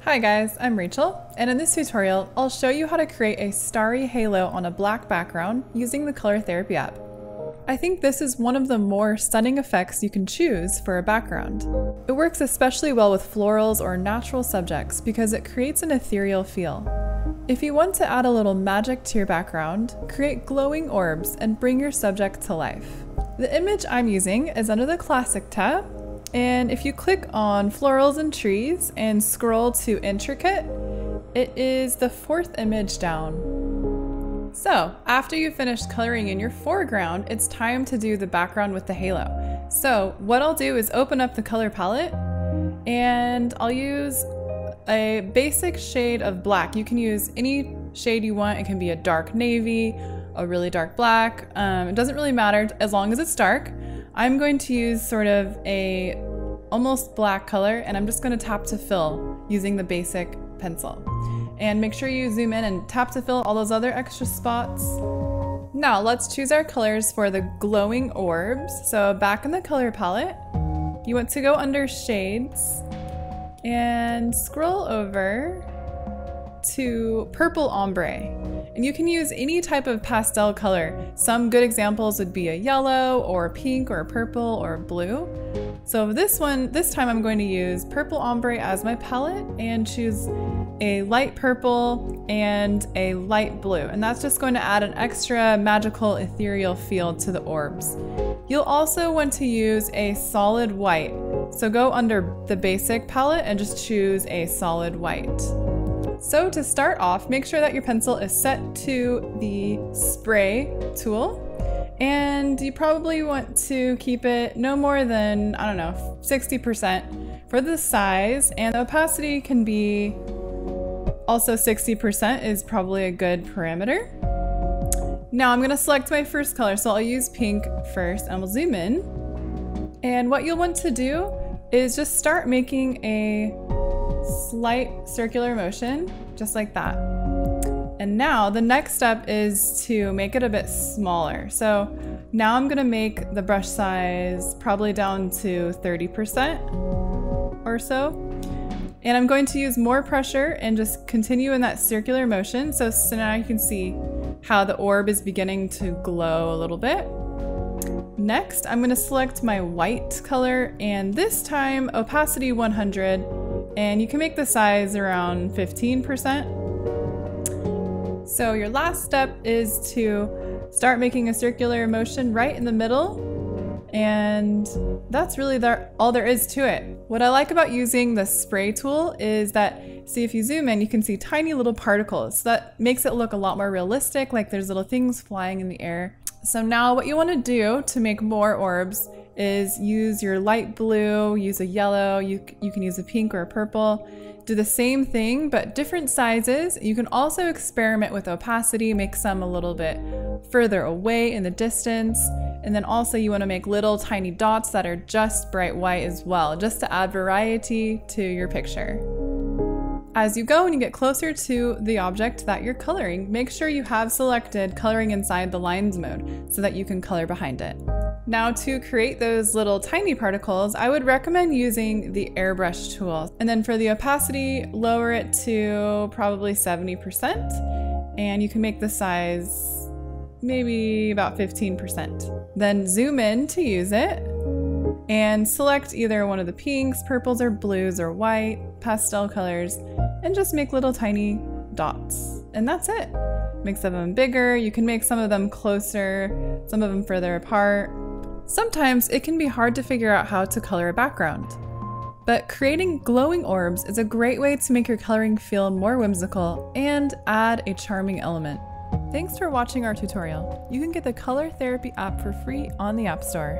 Hi guys, I'm Rachel, and in this tutorial, I'll show you how to create a starry halo on a black background using the Color Therapy app. I think this is one of the more stunning effects you can choose for a background. It works especially well with florals or natural subjects because it creates an ethereal feel. If you want to add a little magic to your background, create glowing orbs and bring your subject to life. The image I'm using is under the Classic tab, and if you click on Florals and Trees and scroll to Intricate, it is the fourth image down. So, after you've finished coloring in your foreground, it's time to do the background with the halo. So, what I'll do is open up the color palette, and I'll use a basic shade of black. You can use any shade you want. It can be a dark navy, a really dark black. It doesn't really matter as long as it's dark. I'm going to use sort of a almost black color, and I'm just going to tap to fill using the basic pencil. And make sure you zoom in and tap to fill all those other extra spots. Now let's choose our colors for the glowing orbs. So back in the color palette, you want to go under Shades and scroll over to Purple Ombre. And you can use any type of pastel color. Some good examples would be a yellow or a pink or a purple or a blue. So this time I'm going to use Purple Ombre as my palette and choose a light purple and a light blue. And that's just going to add an extra magical ethereal feel to the orbs. You'll also want to use a solid white. So go under the basic palette and just choose a solid white. So to start off, make sure that your pencil is set to the spray tool, and you probably want to keep it no more than, 60% for the size, and the opacity can be also 60% is probably a good parameter. Now I'm going to select my first color, so I'll use pink first, and we'll zoom in. And what you'll want to do is just start making a slight circular motion, just like that. And now the next step is to make it a bit smaller. So now I'm gonna make the brush size probably down to 30% or so. And I'm going to use more pressure and just continue in that circular motion. So now you can see how the orb is beginning to glow a little bit. Next, I'm gonna select my white color, and this time opacity 100. And you can make the size around 15%. So your last step is to start making a circular motion right in the middle. And that's really all there is to it. What I like about using the spray tool is that, see, if you zoom in, you can see tiny little particles. That makes it look a lot more realistic, like there's little things flying in the air. So now what you want to do to make more orbs is use your light blue, use a yellow, you can use a pink or a purple. Do the same thing, but different sizes. You can also experiment with opacity, make some a little bit further away in the distance. And then also you want to make little tiny dots that are just bright white as well, just to add variety to your picture. As you go and you get closer to the object that you're coloring, make sure you have selected coloring inside the lines mode so that you can color behind it. Now to create those little tiny particles, I would recommend using the Airbrush tool. And then for the opacity, lower it to probably 70%. And you can make the size maybe about 15%. Then zoom in to use it and select either one of the pinks, purples, or blues, or white, pastel colors, and just make little tiny dots. And that's it. Make some of them bigger. You can make some of them closer, some of them further apart. Sometimes it can be hard to figure out how to color a background, but creating glowing orbs is a great way to make your coloring feel more whimsical and add a charming element. Thanks for watching our tutorial. You can get the Color Therapy app for free on the App Store.